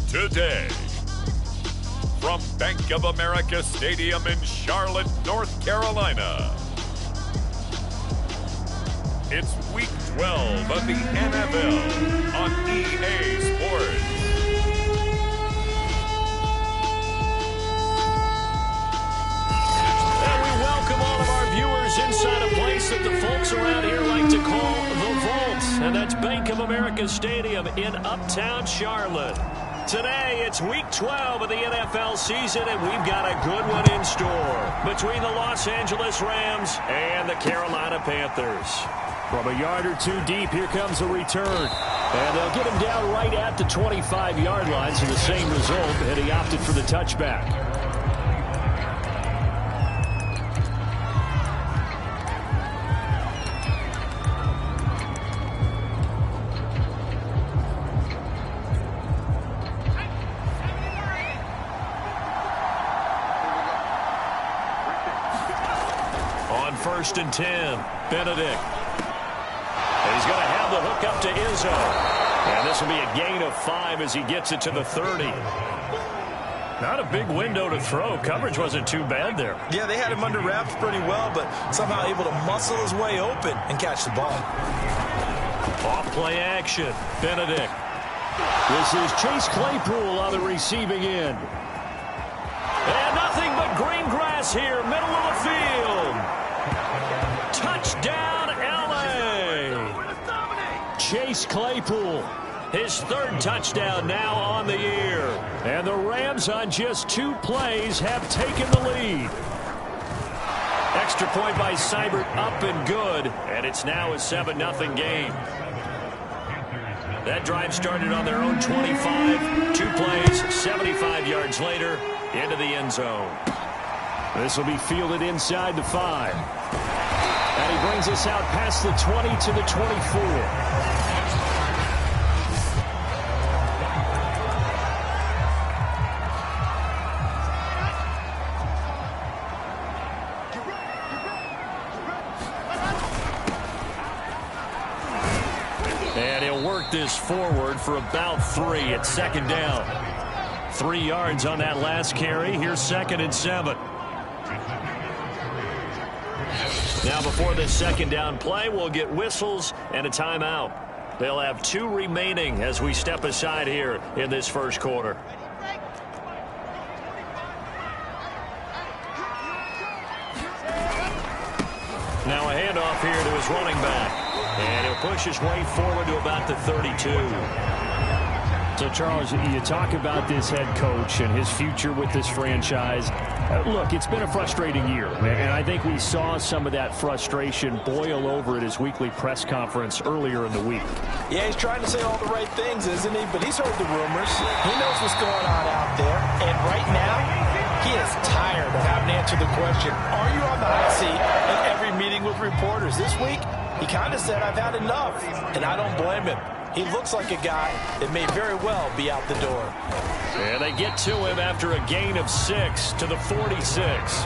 Today, from Bank of America Stadium in Charlotte, North Carolina, it's Week 12 of the NFL on EA Sports. And we welcome all of our viewers inside a place that the folks around here like to call the Vault, and that's Bank of America Stadium in Uptown Charlotte. Today, it's Week 12 of the NFL season, and we've got a good one in store between the Los Angeles Rams and the Carolina Panthers. From a yard or two deep, here comes a return. And they'll get him down right at the 25-yard line, so the same result, and he opted for the touchback. First and 10, Benedict. And he's going to have the hook up to Izzo. And this will be a gain of 5 as he gets it to the 30. Not a big window to throw. Coverage wasn't too bad there. Yeah, they had him under wraps pretty well, but somehow able to muscle his way open and catch the ball. Off play action, Benedict. This is Chase Claypool on the receiving end. And nothing but green grass here, middle of the field. Touchdown, L.A. Chase Claypool, his third touchdown now on the year. And the Rams on just 2 plays have taken the lead. Extra point by Seibert up and good. And it's now a 7-0 game. That drive started on their own 25. 2 plays, 75 yards later, into the end zone. This will be fielded inside the 5. And he brings us out past the 20 to the 24. And he'll work this forward for about 3 at second down. 3 yards on that last carry. Here's 2nd and 7. Now before this second down play, we'll get whistles and a timeout. They'll have 2 remaining as we step aside here in this first quarter. Now a handoff here to his running back. And he'll push his way forward to about the 32. So, Charles, you talk about this head coach and his future with this franchise. Look, it's been a frustrating year, and I think we saw some of that frustration boil over at his weekly press conference earlier in the week. Yeah, he's trying to say all the right things, isn't he? But he's heard the rumors. He knows what's going on out there. And right now, he is tired of having to answer the question, are you on the hot seat in every meeting with reporters? This week, he kind of said, I've had enough, and I don't blame him. He looks like a guy that may very well be out the door. And they get to him after a gain of 6 to the 46.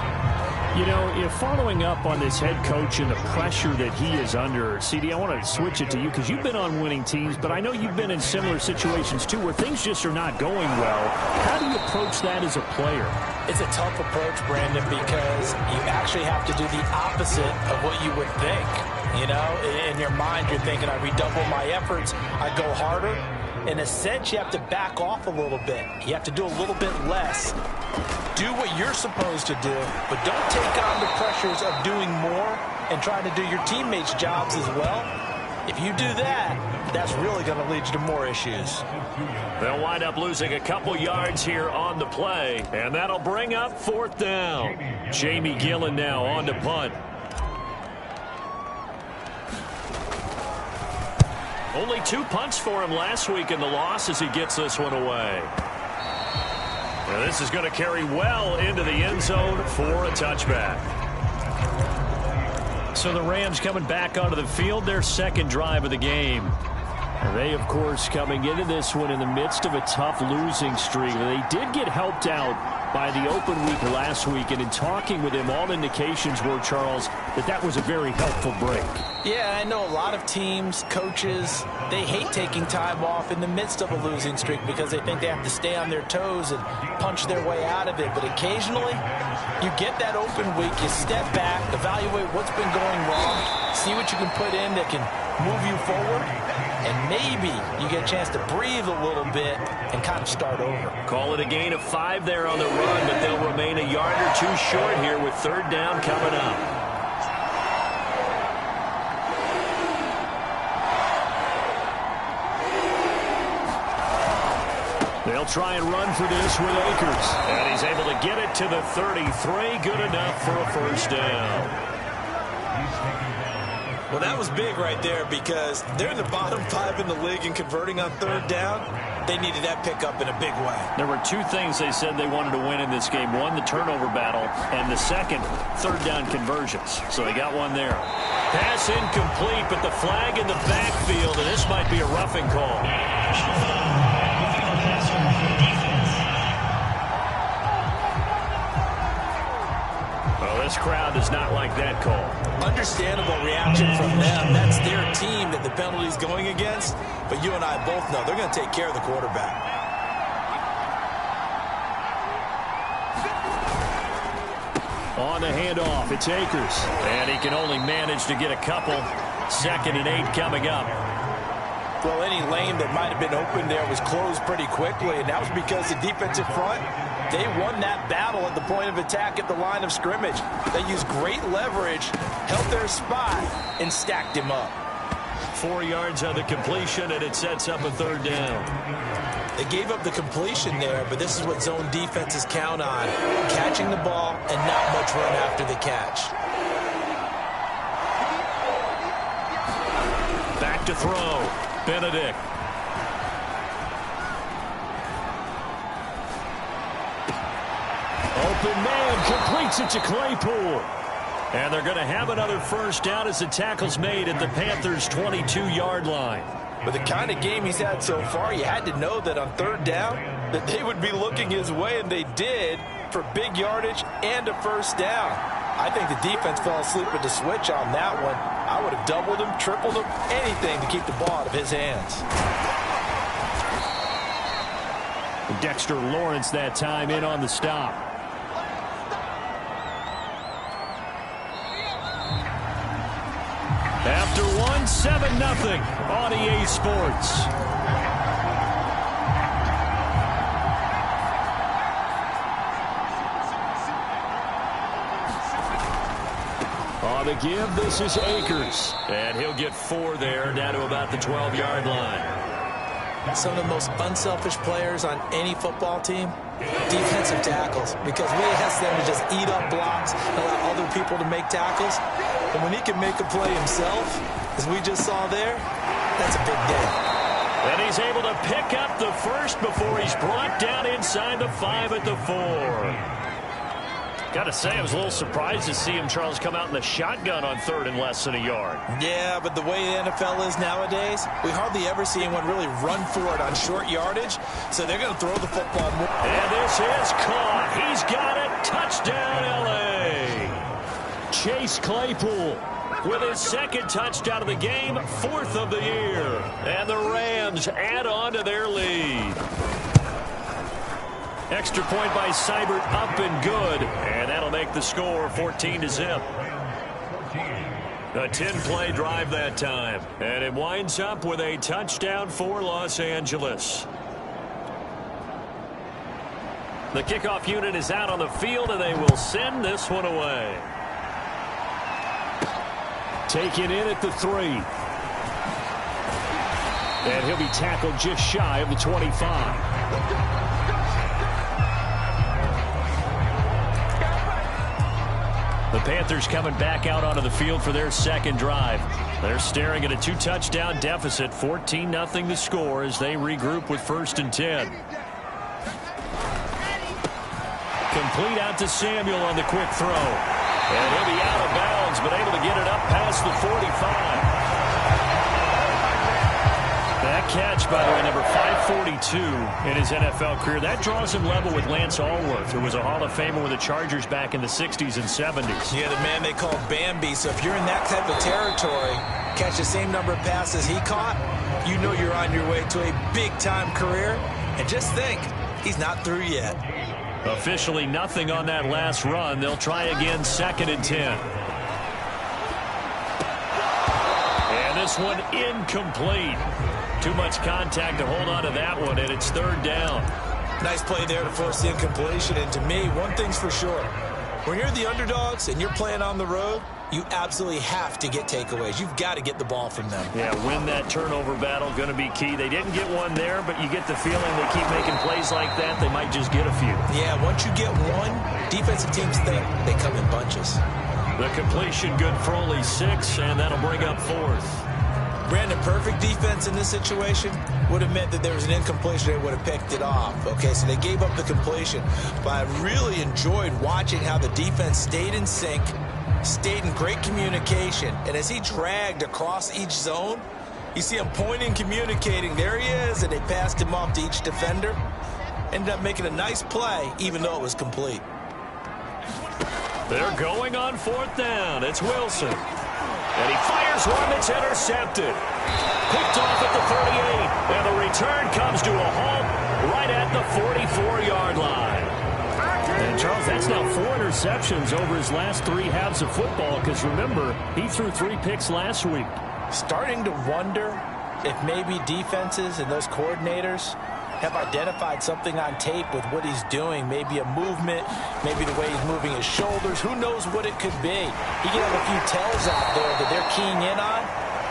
You know, if following up on this head coach and the pressure that he is under, CD, I want to switch it to you because you've been on winning teams, but I know you've been in similar situations too where things just are not going well. How do you approach that as a player? It's a tough approach, Brandon, because you actually have to do the opposite of what you would think. You know, in your mind, you're thinking, I redouble my efforts, I go harder. In a sense, you have to back off a little bit. You have to do a little bit less. Do what you're supposed to do, but don't take on the pressures of doing more and trying to do your teammates' jobs as well. If you do that, that's really going to lead you to more issues. They'll wind up losing a couple yards here on the play, and that'll bring up 4th down. Jamie Gillen now on to punt. Only 2 punts for him last week in the loss as he gets this one away. Now this is going to carry well into the end zone for a touchback. So the Rams coming back onto the field, their second drive of the game. And they, of course, coming into this one in the midst of a tough losing streak. They did get helped out by the open week last week, and in talking with him, all indications were, Charles, that was a very helpful break. Yeah, I know a lot of teams, coaches, they hate taking time off in the midst of a losing streak because they think they have to stay on their toes and punch their way out of it. But occasionally, you get that open week, you step back, evaluate what's been going wrong, see what you can put in that can move you forward, and maybe you get a chance to breathe a little bit and kind of start over. Call it a gain of 5 there on the run, but they'll remain a yard or two short here with third down coming up. They'll try and run for this with Akers. And he's able to get it to the 33. Good enough for a first down. Well, that was big right there because they're in the bottom 5 in the league and converting on third down. They needed that pickup in a big way. There were 2 things they said they wanted to win in this game. One, the turnover battle, and the second, third down conversions. So they got one there. Pass incomplete, but the flag in the backfield, and this might be a roughing call. This crowd does not like that call. Understandable reaction from them. That's their team that the penalty's going against. But you and I both know they're going to take care of the quarterback. On the handoff, it's Akers. And he can only manage to get a couple. 2nd and 8 coming up. Well, any lane that might have been open there was closed pretty quickly, and that was because the defensive front, they won that battle at the point of attack at the line of scrimmage. They used great leverage, held their spot, and stacked him up. 4 yards on the completion, and it sets up a third down. They gave up the completion there, but this is what zone defenses count on, catching the ball and not much run after the catch. Back to throw. Benedict. Open man completes it to Claypool. And they're going to have another first down as the tackle's made at the Panthers' 22-yard line. With the kind of game he's had so far, you had to know that on third down that they would be looking his way, and they did, for big yardage and a first down. I think the defense fell asleep with the switch on that one. I would have doubled him, tripled him, anything to keep the ball out of his hands. Dexter Lawrence that time in on the stop. After one, 7-0 on EA Sports. On the give, this is Akers. And he'll get 4 there, down to about the 12-yard line. Some of the most unselfish players on any football team, defensive tackles, because we ask them to just eat up blocks and allow other people to make tackles. And when he can make a play himself, as we just saw there, that's a big day. And he's able to pick up the first before he's brought down inside the 5 at the 4. Got to say, I was a little surprised to see him, Charles, come out in the shotgun on 3rd and less than a yard. Yeah, but the way the NFL is nowadays, we hardly ever see anyone really run for it on short yardage, so they're going to throw the football more. And this is caught. He's got it. Touchdown, L.A. Chase Claypool with his 2nd touchdown of the game, 4th of the year. And the Rams add on to their lead. Extra point by Seibert, up and good. And that'll make the score 14-0. A 10-play drive that time. And it winds up with a touchdown for Los Angeles. The kickoff unit is out on the field, and they will send this one away. Taken in at the 3. And he'll be tackled just shy of the 25. The Panthers coming back out onto the field for their 2nd drive. They're staring at a 2-touchdown deficit, 14-0 the score as they regroup with 1st and 10. Complete out to Samuel on the quick throw. And he'll be out of bounds, but able to get it up past the 45. That That catch, by the way, number 542 in his NFL career. That draws him level with Lance Allworth, who was a Hall of Famer with the Chargers back in the 60s and 70s. Yeah, the man they called Bambi. So if you're in that type of territory, catch the same number of passes he caught, you know you're on your way to a big-time career. And just think, he's not through yet. Officially nothing on that last run. They'll try again, 2nd and 10. And this one incomplete. Too much contact to hold on to that one, and it's 3rd down. Nice play there to force the incompletion. And to me, one thing's for sure. When you're the underdogs and you're playing on the road, you absolutely have to get takeaways. You've got to get the ball from them. Yeah, win that turnover battle, going to be key. They didn't get one there, but you get the feeling they keep making plays like that, they might just get a few. Yeah, once you get one, defensive teams think they come in bunches. The completion good for only 6, and that'll bring up 4th. Brandon, perfect defense in this situation would have meant that there was an incompletion. They would have picked it off. Okay, so they gave up the completion. But I really enjoyed watching how the defense stayed in sync, stayed in great communication. And as he dragged across each zone, you see him pointing, communicating. There he is, and they passed him off to each defender. Ended up making a nice play, even though it was complete. They're going on 4th down. It's Wilson. And he fires one that's intercepted. Picked off at the 38. And the return comes to a halt right at the 44-yard line. And, Charles, that's now 4 interceptions over his last 3 halves of football. Because, remember, he threw 3 picks last week. Starting to wonder if maybe defenses and those coordinators have identified something on tape with what he's doing. Maybe a movement, maybe the way he's moving his shoulders. Who knows what it could be? He can have a few tells out there that they're keying in on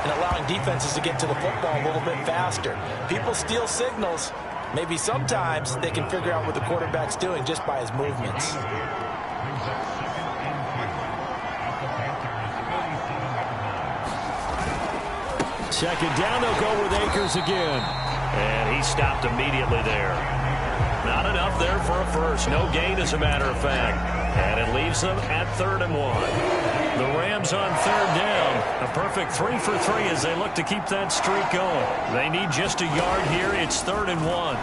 and allowing defenses to get to the football a little bit faster. People steal signals. Maybe sometimes they can figure out what the quarterback's doing just by his movements. 2nd down, they'll go with Akers again. And he stopped immediately there. Not enough there for a first. No gain, as a matter of fact. And it leaves them at 3rd and 1. The Rams on 3rd down. A perfect 3 for 3 as they look to keep that streak going. They need just a yard here. It's 3rd and 1. Got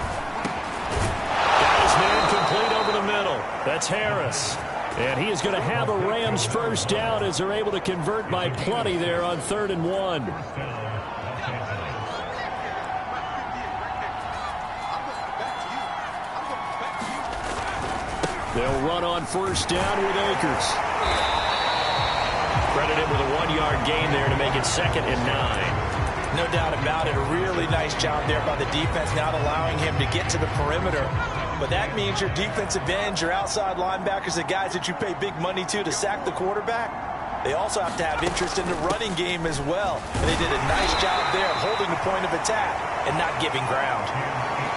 his man complete over the middle. That's Harris. And he is going to have a Rams first down as they're able to convert by plenty there on 3rd and 1. They'll run on 1st down with Akers. Credited with a 1-yard gain there to make it 2nd and 9. No doubt about it. A really nice job there by the defense, not allowing him to get to the perimeter. But that means your defensive ends, your outside linebackers, the guys that you pay big money to sack the quarterback, they also have to have interest in the running game as well. And they did a nice job there of holding the point of attack and not giving ground.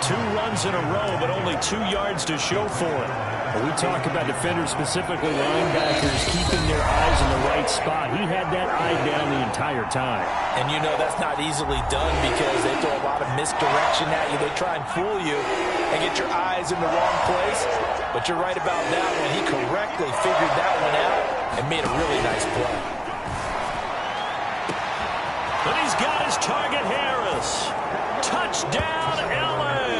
2 runs in a row, but only 2 yards to show for it. When we talk about defenders, specifically linebackers, keeping their eyes in the right spot. He had that eye down the entire time. And you know that's not easily done because they throw a lot of misdirection at you. They try and fool you and get your eyes in the wrong place. But you're right about that one. He correctly figured that one out and made a really nice play. And he's got his target, Harris. Touchdown, LA.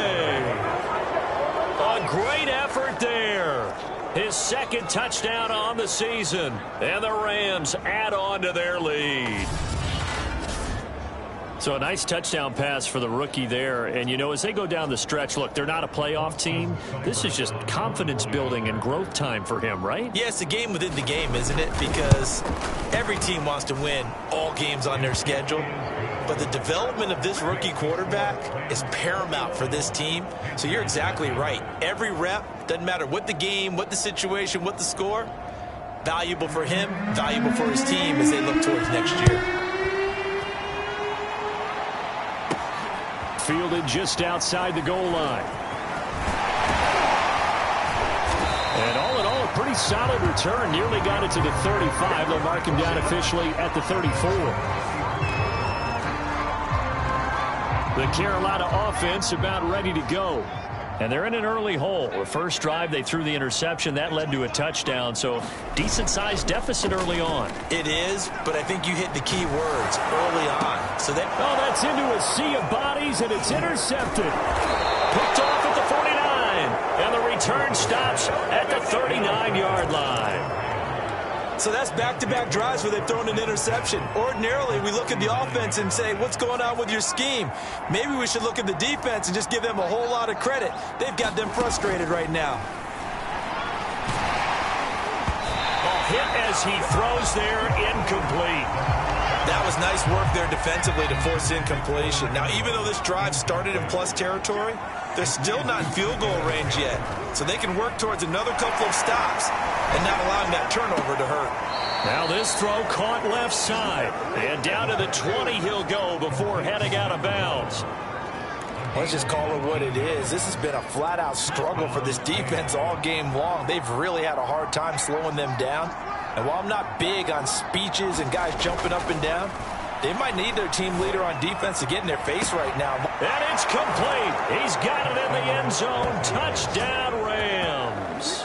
A great effort there. His 2nd touchdown on the season. And the Rams add on to their lead. So a nice touchdown pass for the rookie there. And, you know, as they go down the stretch, look, they're not a playoff team. This is just confidence building and growth time for him, right? Yeah, it's a game within the game, isn't it? Because every team wants to win all games on their schedule. But the development of this rookie quarterback is paramount for this team. So you're exactly right. Every rep, doesn't matter what the game, what the situation, what the score, valuable for him, valuable for his team as they look towards next year. Fielded just outside the goal line. And all in all, a pretty solid return. Nearly got it to the 35. They'll mark him down officially at the 34. The Carolina offense about ready to go. And they're in an early hole. The first drive, they threw the interception. That led to a touchdown, so decent-sized deficit early on. It is, but I think you hit the key words early on. So that that's into a sea of bodies, and it's intercepted. Picked off at the 49, and the return stops at the 39-yard line. So that's back-to-back drives where they've thrown an interception. Ordinarily, we look at the offense and say, what's going on with your scheme? Maybe we should look at the defense and just give them a whole lot of credit. They've got them frustrated right now. Hit as he throws there, incomplete. That was nice work there defensively to force incompletion. Now, even though this drive started in plus territory, they're still not in field goal range yet. So they can work towards another couple of stops and not allowing that turnover to hurt. Now this throw caught left side. And down to the 20 he'll go before heading out of bounds. Let's just call it what it is. This has been a flat-out struggle for this defense all game long. They've really had a hard time slowing them down. And while I'm not big on speeches and guys jumping up and down, they might need their team leader on defense to get in their face right now. And it's complete. He's got it in the end zone. Touchdown, Rams.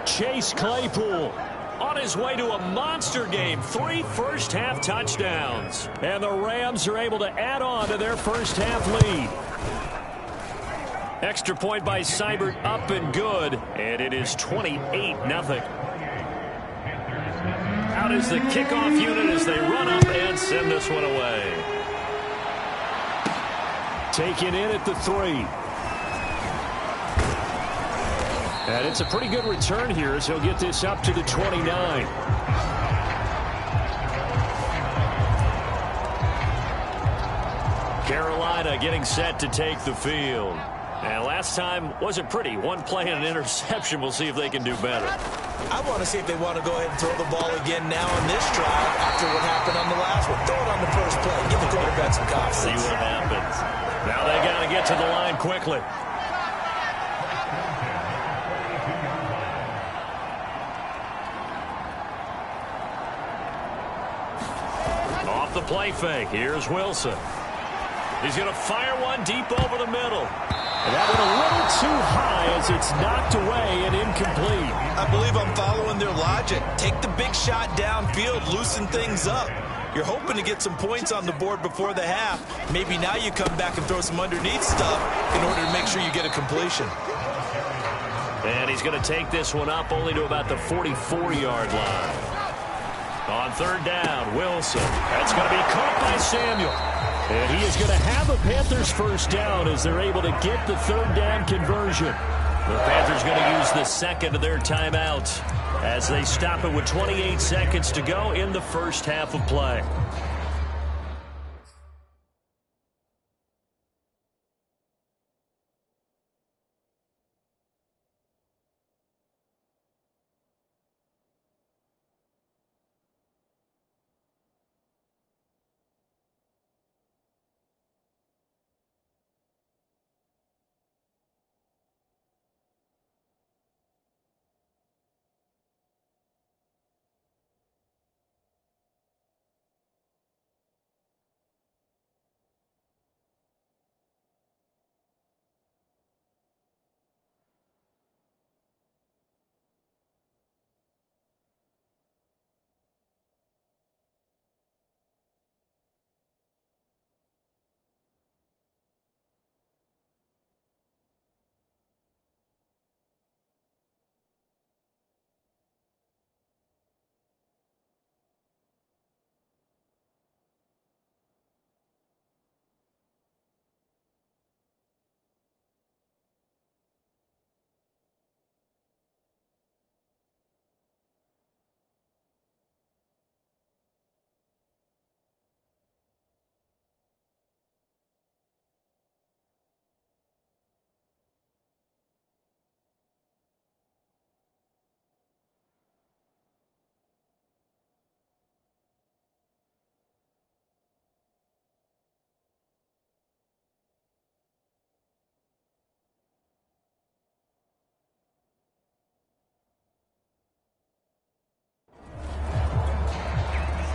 Chase Claypool on his way to a monster game. 3 first-half touchdowns. And the Rams are able to add on to their first-half lead. Extra point by Seibert up and good. And it is 28-0. Out is the kickoff unit as they run up and send this one away. Taken in at the 3. And it's a pretty good return here as he'll get this up to the 29. Carolina getting set to take the field. And last time wasn't pretty. One play and an interception. We'll see if they can do better. I want to see if they want to go ahead and throw the ball again now on this drive after what happened on the last one. Throw it on the first play. Give the quarterback some confidence. See what happens. Now they got to get to the line quickly. Off the play fake. Here's Wilson. He's going to fire one deep over the middle. And that went a little too high as it's knocked away and incomplete. I believe I'm following their logic. Take the big shot downfield, loosen things up. You're hoping to get some points on the board before the half. Maybe now you come back and throw some underneath stuff in order to make sure you get a completion. And he's going to take this one up only to about the 44-yard line. On third down, Wilson. That's going to be caught by Samuel. And he is going to have a Panthers first down as they're able to get the third down conversion. The Panthers going to use the second of their timeouts as they stop it with 28 seconds to go in the first half of play.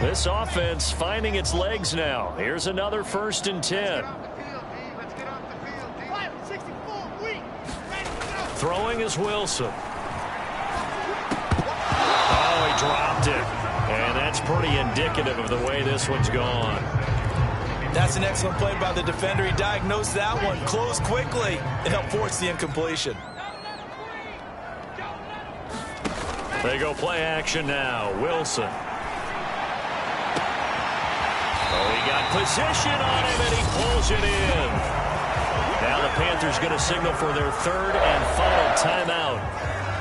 This offense finding its legs now. Here's another 1st and 10. Throwing is Wilson. Oh, he dropped it. And that's pretty indicative of the way this one's gone. That's an excellent play by the defender. He diagnosed that one, closed quickly, and helped force the incompletion. They go play action now. Wilson. Oh, he got position on him, and he pulls it in. Now the Panthers going to signal for their third and final timeout,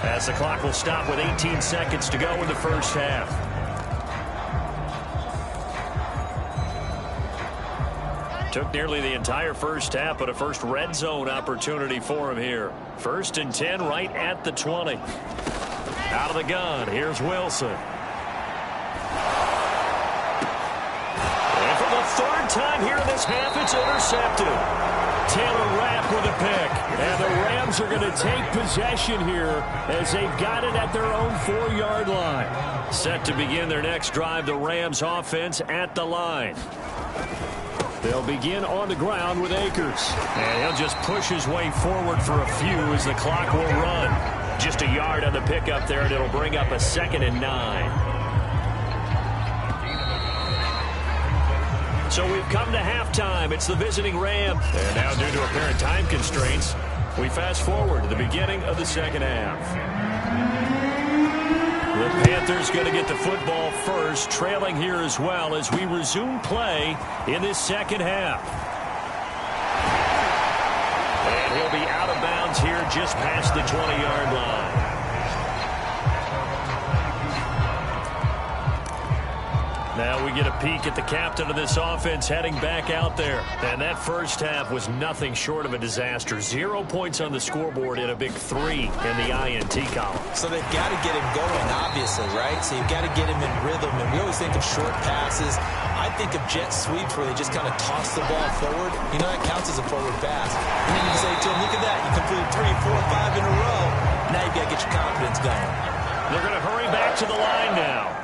as the clock will stop with 18 seconds to go in the first half. Took nearly the entire first half, but a first red zone opportunity for him here. 1st and 10 right at the 20. Out of the gun, here's Wilson. And for the third time here in this half, it's intercepted. Taylor Rapp with a pick. And the Rams are going to take possession here as they've got it at their own 4-yard line. Set to begin their next drive, the Rams offense at the line. They'll begin on the ground with Akers. And he'll just push his way forward for a few as the clock will run. Just a yard on the pickup there, and it'll bring up a 2nd and 9. So we've come to halftime. It's the visiting Rams. And now, due to apparent time constraints, we fast forward to the beginning of the second half. The Panthers going to get the football first, trailing here as well as we resume play in this second half. And he'll be out of bounds here just past the 20-yard line. Now we get a peek at the captain of this offense heading back out there. And that first half was nothing short of a disaster. 0 points on the scoreboard and a big 3 in the INT column. So they've got to get him going, obviously, right? So you've got to get him in rhythm. And we always think of short passes. I think of jet sweeps where they just kind of toss the ball forward. You know, that counts as a forward pass. And then you can say to him, look at that. You completed 3, 4, 5 in a row. Now you've got to get your confidence going. They're going to hurry back to the line now.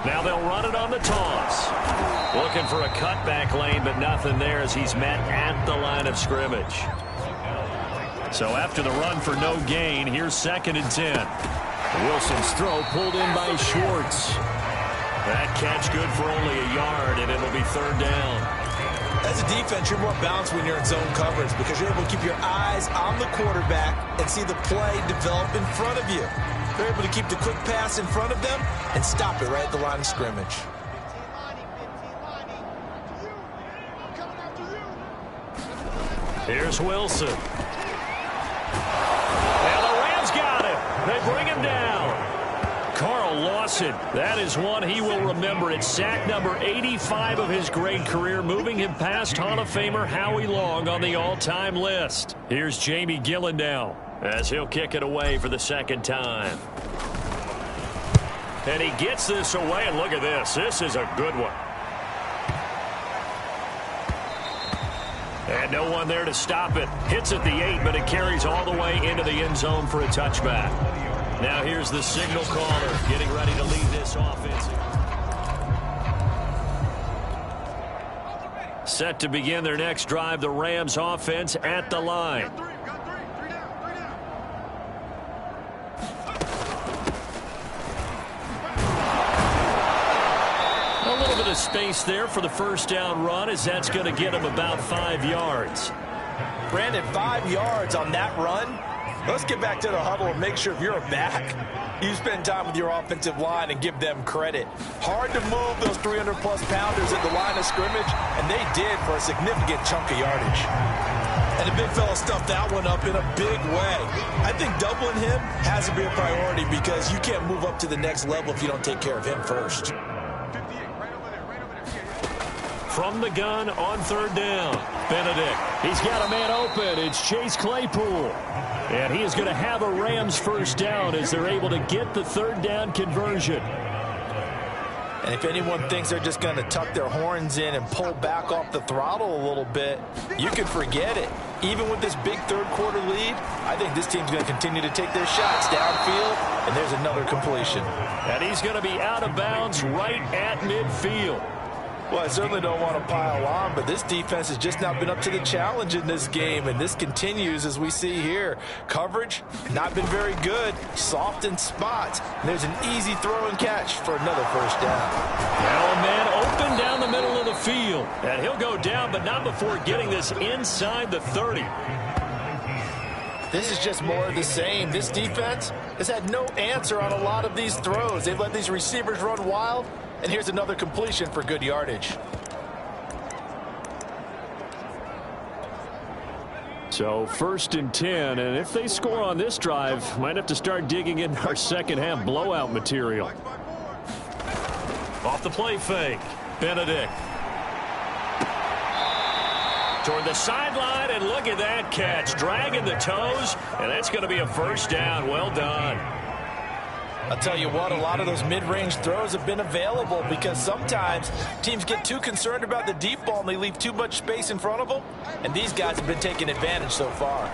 Now they'll run it on the toss. Looking for a cutback lane, but nothing there as he's met at the line of scrimmage. So after the run for no gain, here's 2nd and 10. Wilson's throw pulled in by Schwartz. That catch good for only a yard, and it'll be 3rd down. As a defense, you're more balanced when you're in zone coverage because you're able to keep your eyes on the quarterback and see the play develop in front of you. They're able to keep the quick pass in front of them and stop it right at the line of scrimmage. Here's Wilson. And the Rams got him. They bring him down. Carl Lawson, that is one he will remember. It's sack number 85 of his great career, moving him past Hall of Famer Howie Long on the all-time list. Here's Jamie Gillen now, as he'll kick it away for the 2nd time. And he gets this away, and look at this. This is a good one. And no one there to stop it. Hits at the 8, but it carries all the way into the end zone for a touchback. Now here's the signal caller getting ready to lead this offense. Set to begin their next drive, the Rams offense at the line. Of space there for the first down run, as that's going to get him about 5 yards. Brandon, 5 yards on that run. Let's get back to the huddle and make sure if you're a back, you spend time with your offensive line and give them credit. Hard to move those 300-plus pounders at the line of scrimmage, and they did for a significant chunk of yardage. And the big fella stuffed that one up in a big way. I think doubling him has to be a priority because you can't move up to the next level if you don't take care of him first. From the gun on 3rd down, Benedict. He's got a man open. It's Chase Claypool. And he is going to have a Rams first down as they're able to get the 3rd down conversion. And if anyone thinks they're just going to tuck their horns in and pull back off the throttle a little bit, you can forget it. Even with this big 3rd quarter lead, I think this team's going to continue to take their shots downfield, and there's another completion. And he's going to be out of bounds right at midfield. Well, I certainly don't want to pile on, but this defense has just not been up to the challenge in this game, and this continues as we see here. Coverage, not been very good, soft in spots, and there's an easy throw and catch for another first down. Now a man open down the middle of the field, and he'll go down, but not before getting this inside the 30. This is just more of the same. This defense has had no answer on a lot of these throws. They've let these receivers run wild, and here's another completion for good yardage. So 1st and 10, and if they score on this drive, might have to start digging in our second half blowout material. Off the play fake, Benedict. Toward the sideline, and look at that catch. Dragging the toes, and that's going to be a first down. Well done. I'll tell you what, a lot of those mid-range throws have been available because sometimes teams get too concerned about the deep ball and they leave too much space in front of them, and these guys have been taking advantage so far.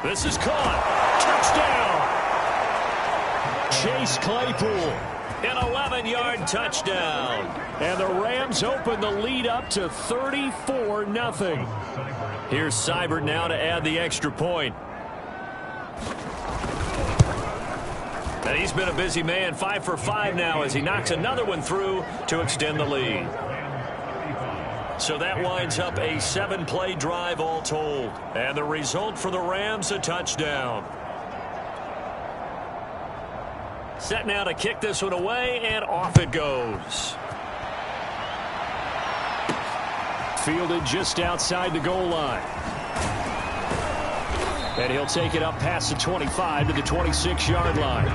This is caught. Touchdown. Chase Claypool. An 11-yard touchdown. And the Rams open the lead up to 34-0. Here's Seibert now to add the extra point. And he's been a busy man, 5 for 5 now as he knocks another one through to extend the lead. So that winds up a 7-play drive all told. And the result for the Rams, a touchdown. Set now to kick this one away, and off it goes. Fielded just outside the goal line. And he'll take it up past the 25 to the 26-yard line.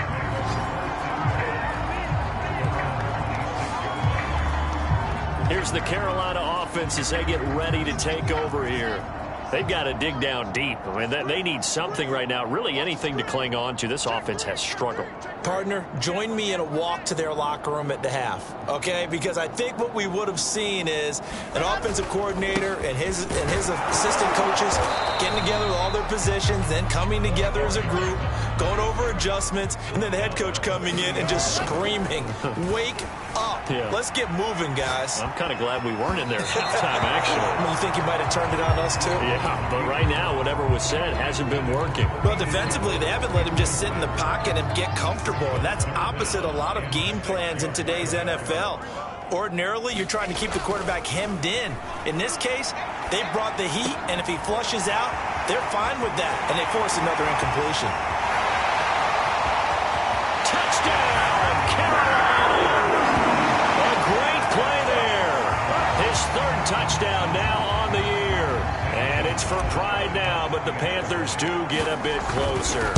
Here's the Carolina offense as they get ready to take over here. They've got to dig down deep. I mean, they need something right now, really anything to cling on to. This offense has struggled. Partner, join me in a walk to their locker room at the half, okay? Because I think what we would have seen is an offensive coordinator and his assistant coaches getting together with all their positions, then coming together as a group, going over adjustments, and then the head coach coming in and just screaming, wake up. Yeah. Let's get moving, guys. I'm kind of glad we weren't in there at halftime, actually. You think you might have turned it on us, too? Yeah, but right now, whatever was said hasn't been working. Well, defensively, they haven't let him just sit in the pocket and get comfortable, and that's opposite a lot of game plans in today's NFL. Ordinarily, you're trying to keep the quarterback hemmed in. In this case, they brought the heat, and if he flushes out, they're fine with that, and they force another incompletion. Touchdown, Carolina! A great play there. His 3rd touchdown now on the year. And it's for pride now, but the Panthers do get a bit closer.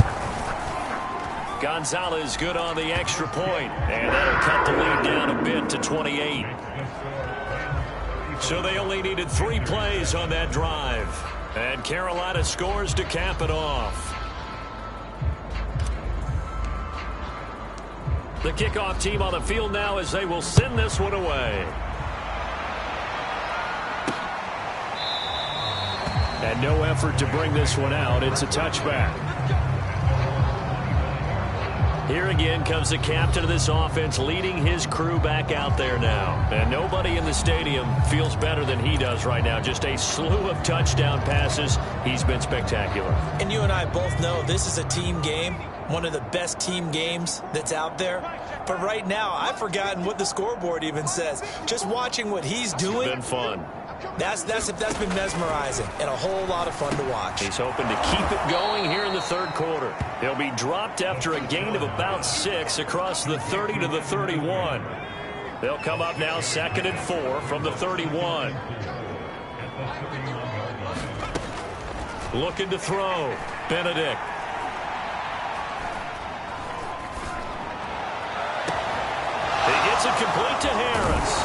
Gonzalez good on the extra point, and that'll cut the lead down a bit to 28. So they only needed 3 plays on that drive. And Carolina scores to cap it off. The kickoff team on the field now as they will send this one away. And no effort to bring this one out. It's a touchback. Here again comes the captain of this offense leading his crew back out there now. And nobody in the stadium feels better than he does right now. Just a slew of touchdown passes. He's been spectacular. And you and I both know this is a team game, one of the best team games that's out there. But right now, I've forgotten what the scoreboard even says. Just watching what he's doing. It's been fun. That's been mesmerizing and a whole lot of fun to watch. He's hoping to keep it going here in the 3rd quarter. He'll be dropped after a gain of about 6 across the 30 to the 31. They'll come up now 2nd and 4 from the 31. Looking to throw. Benedict. He gets it complete to Harris.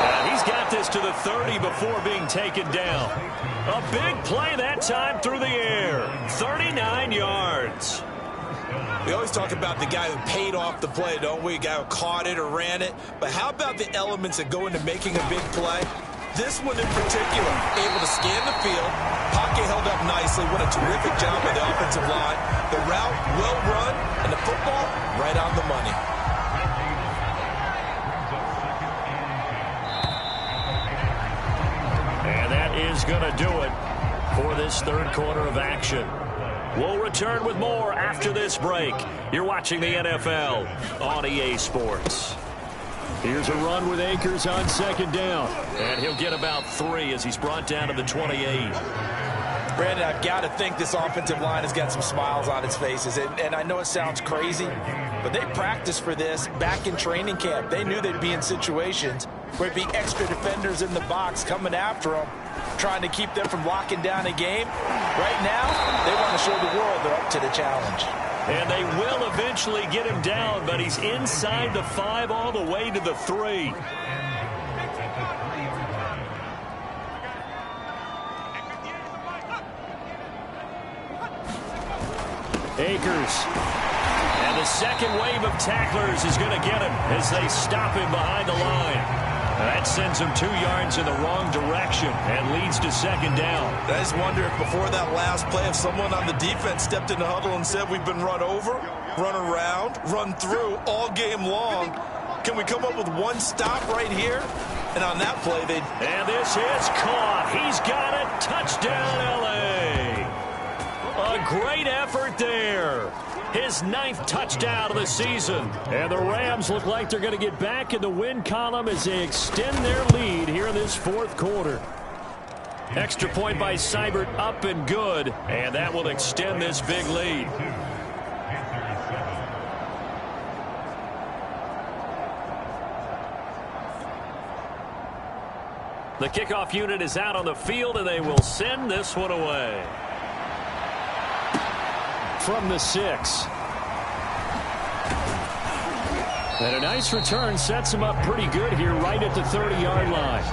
And he's got this to the 30 before being taken down. A big play that time through the air. 39 yards. We always talk about the guy who paid off the play, don't we? A guy who caught it or ran it. But how about the elements that go into making a big play? This one in particular, able to scan the field. Pocket held up nicely. What a terrific job by the offensive line. The route well run, and the football right on the money. is going to do it for this third quarter of action. We'll return with more after this break. You're watching the NFL on EA Sports. Here's a run with Akers on second down. And he'll get about 3 as he's brought down to the 28. Brandon, I've got to think this offensive line has got some smiles on its faces. And I know it sounds crazy, but they practiced for this back in training camp. They knew they'd be in situations where there'd be extra defenders in the box coming after them, trying to keep them from locking down a game. Right now, they want to show the world they're up to the challenge. And they will eventually get him down, but he's inside the 5 all the way to the 3. Akers. And the second wave of tacklers is going to get him as they stop him behind the line. That sends him 2 yards in the wrong direction and leads to second down. I just wonder if before that last play, if someone on the defense stepped in the huddle and said, we've been run over, run around, run through all game long. Can we come up with one stop right here? And on that play, they... And this is caught. He's got it. Touchdown, L.A. A great effort there. His 9th touchdown of the season. And the Rams look like they're going to get back in the win column as they extend their lead here in this fourth quarter. Extra point by Seibert up and good. And that will extend this big lead. The kickoff unit is out on the field, and they will send this one away. From the 6. And a nice return sets him up pretty good here right at the 30-yard line.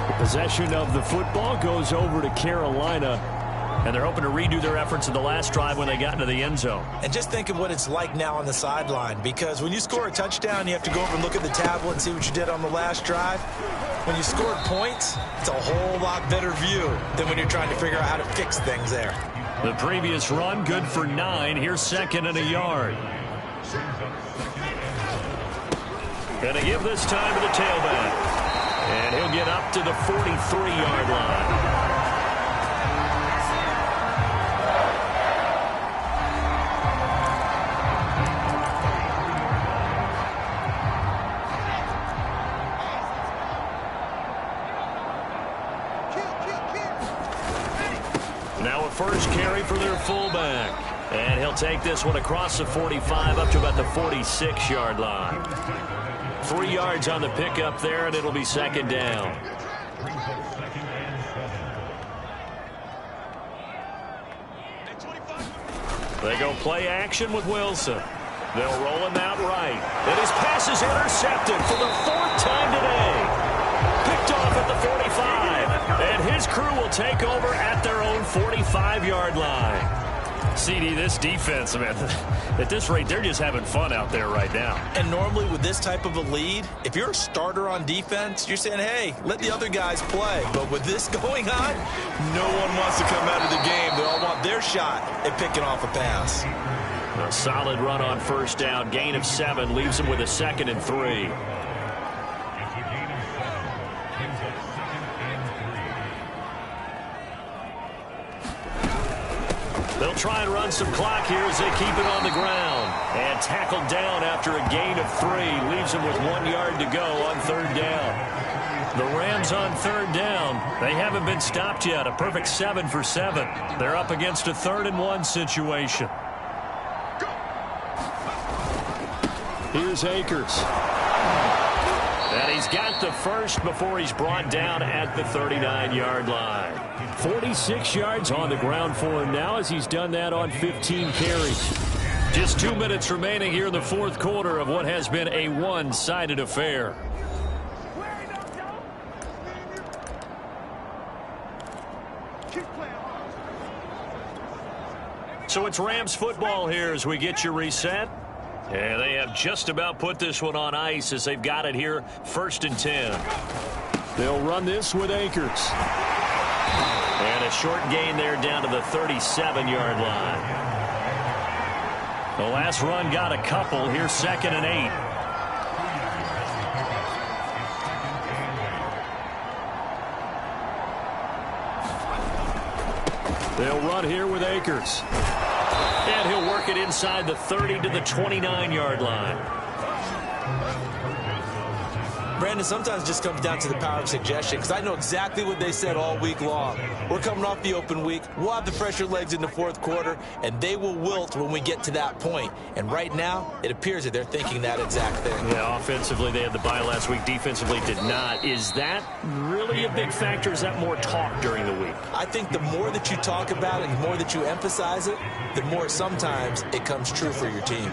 The possession of the football goes over to Carolina. And they're hoping to redo their efforts in the last drive when they got into the end zone. And just think of what it's like now on the sideline, because when you score a touchdown, you have to go over and look at the tablet and see what you did on the last drive. When you scored points, it's a whole lot better view than when you're trying to figure out how to fix things there. The previous run, good for 9. Here's second and a yard. Gonna give this time to the tailback. And he'll get up to the 43-yard line. First carry for their fullback. And he'll take this one across the 45 up to about the 46-yard line. 3 yards on the pickup there, and it'll be second down. They go play action with Wilson. They'll roll him out right. And his pass is intercepted for the 4th time today. Picked off at the 45. And his crew will take over at their own 45-yard line. CD, this defense, man, at this rate, they're just having fun out there right now. And normally with this type of a lead, if you're a starter on defense, you're saying, hey, let the other guys play. But with this going on, no one wants to come out of the game. They all want their shot at picking off a pass. A solid run on first down. Gain of 7 leaves them with a 2nd and 3. They'll try and run some clock here as they keep it on the ground. And tackled down after a gain of 3. Leaves them with 1 yard to go on third down. The Rams on third down. They haven't been stopped yet. A perfect 7 for 7. They're up against a 3rd and 1 situation. Here's Akers. And he's got the first before he's brought down at the 39-yard line. 46 yards on the ground for him now as he's done that on 15 carries. Just 2 minutes remaining here in the fourth quarter of what has been a one-sided affair. So it's Rams football here as we get you reset. And they have just about put this one on ice as they've got it here, 1st and 10. They'll run this with Akers. And a short gain there down to the 37-yard line. The last run got a couple. Here's 2nd and 8. They'll run here with Akers. And he'll work it inside the 30 to the 29-yard line. Brandon, sometimes it just comes down to the power of suggestion, because I know exactly what they said all week long. We're coming off the open week. We'll have the fresher legs in the fourth quarter, and they will wilt when we get to that point. And right now, it appears that they're thinking that exact thing. Yeah, offensively, they had the bye last week. Defensively, did not. Is that really a big factor? Is that more talk during the week? I think the more that you talk about it, the more that you emphasize it, the more sometimes it comes true for your team.